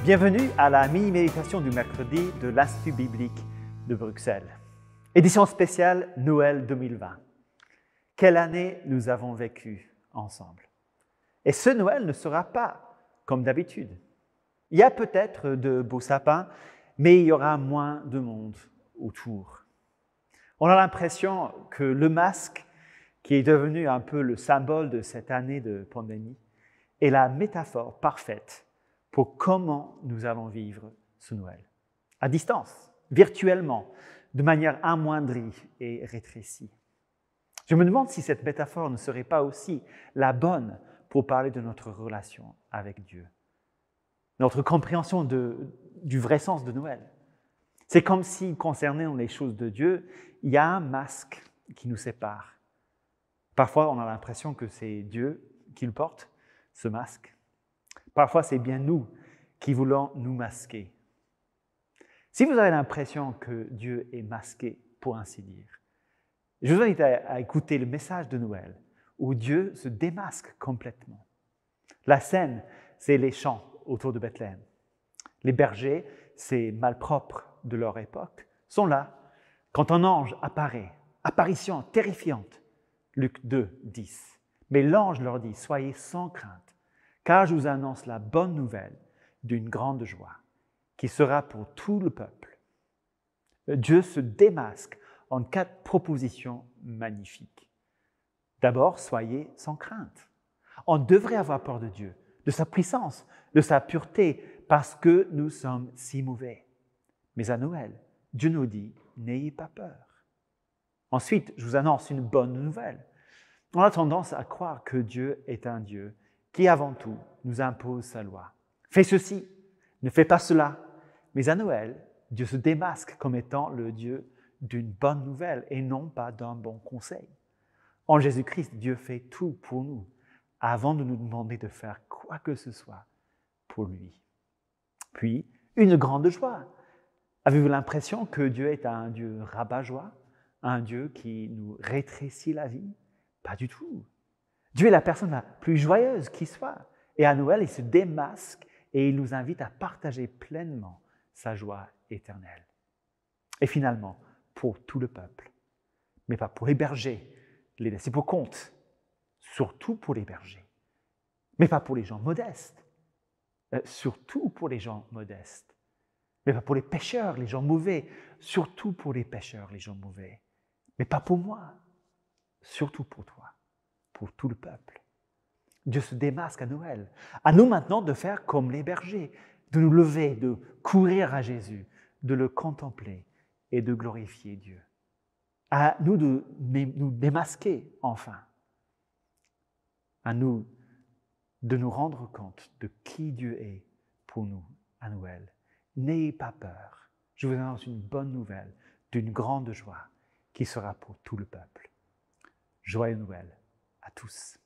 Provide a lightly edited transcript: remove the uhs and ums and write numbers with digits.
Bienvenue à la mini-méditation du mercredi de l'Institut biblique de Bruxelles. Édition spéciale Noël 2020. Quelle année nous avons vécue ensemble. Et ce Noël ne sera pas comme d'habitude. Il y a peut-être de beaux sapins, mais il y aura moins de monde autour. On a l'impression que le masque, qui est devenu un peu le symbole de cette année de pandémie, est la métaphore parfaite pour comment nous allons vivre ce Noël. À distance, virtuellement, de manière amoindrie et rétrécie. Je me demande si cette métaphore ne serait pas aussi la bonne pour parler de notre relation avec Dieu. Notre compréhension du vrai sens de Noël. C'est comme si, concernant les choses de Dieu, il y a un masque qui nous sépare. Parfois, on a l'impression que c'est Dieu qui le porte, ce masque. Parfois, c'est bien nous qui voulons nous masquer. Si vous avez l'impression que Dieu est masqué, pour ainsi dire, je vous invite à écouter le message de Noël, où Dieu se démasque complètement. La scène, c'est les champs autour de Bethléem. Les bergers, ces malpropres de leur époque, sont là quand un ange apparaît. Apparition terrifiante. Luc 2, 10. Mais l'ange leur dit « Soyez sans crainte, car je vous annonce la bonne nouvelle d'une grande joie, qui sera pour tout le peuple. » Dieu se démasque en 4 propositions magnifiques. D'abord, soyez sans crainte. On devrait avoir peur de Dieu, de sa puissance, de sa pureté, parce que nous sommes si mauvais. Mais à Noël, Dieu nous dit « N'ayez pas peur ». Ensuite, je vous annonce une bonne nouvelle. On a tendance à croire que Dieu est un Dieu qui, avant tout, nous impose sa loi. Fais ceci, ne fais pas cela. Mais à Noël, Dieu se démasque comme étant le Dieu d'une bonne nouvelle et non pas d'un bon conseil. En Jésus-Christ, Dieu fait tout pour nous avant de nous demander de faire quoi que ce soit pour lui. Puis, une grande joie. Avez-vous l'impression que Dieu est un Dieu rabat-joie, un Dieu qui nous rétrécit la vie? Pas du tout. Dieu est la personne la plus joyeuse qui soit. Et à Noël, il se démasque et il nous invite à partager pleinement sa joie éternelle. Et finalement, pour tout le peuple, mais pas pour les bergers, les laisser pour compte, surtout pour les bergers, mais pas pour les gens modestes, surtout pour les gens modestes, mais pas pour les pécheurs, les gens mauvais, surtout pour les pécheurs, les gens mauvais, mais pas pour moi, surtout pour toi, pour tout le peuple. Dieu se démasque à Noël. À nous maintenant de faire comme les bergers, de nous lever, de courir à Jésus, de le contempler et de glorifier Dieu. À nous de nous démasquer enfin. À nous de nous rendre compte de qui Dieu est pour nous à Noël. N'ayez pas peur. Je vous annonce une bonne nouvelle d'une grande joie qui sera pour tout le peuple. Joyeux Noël à tous.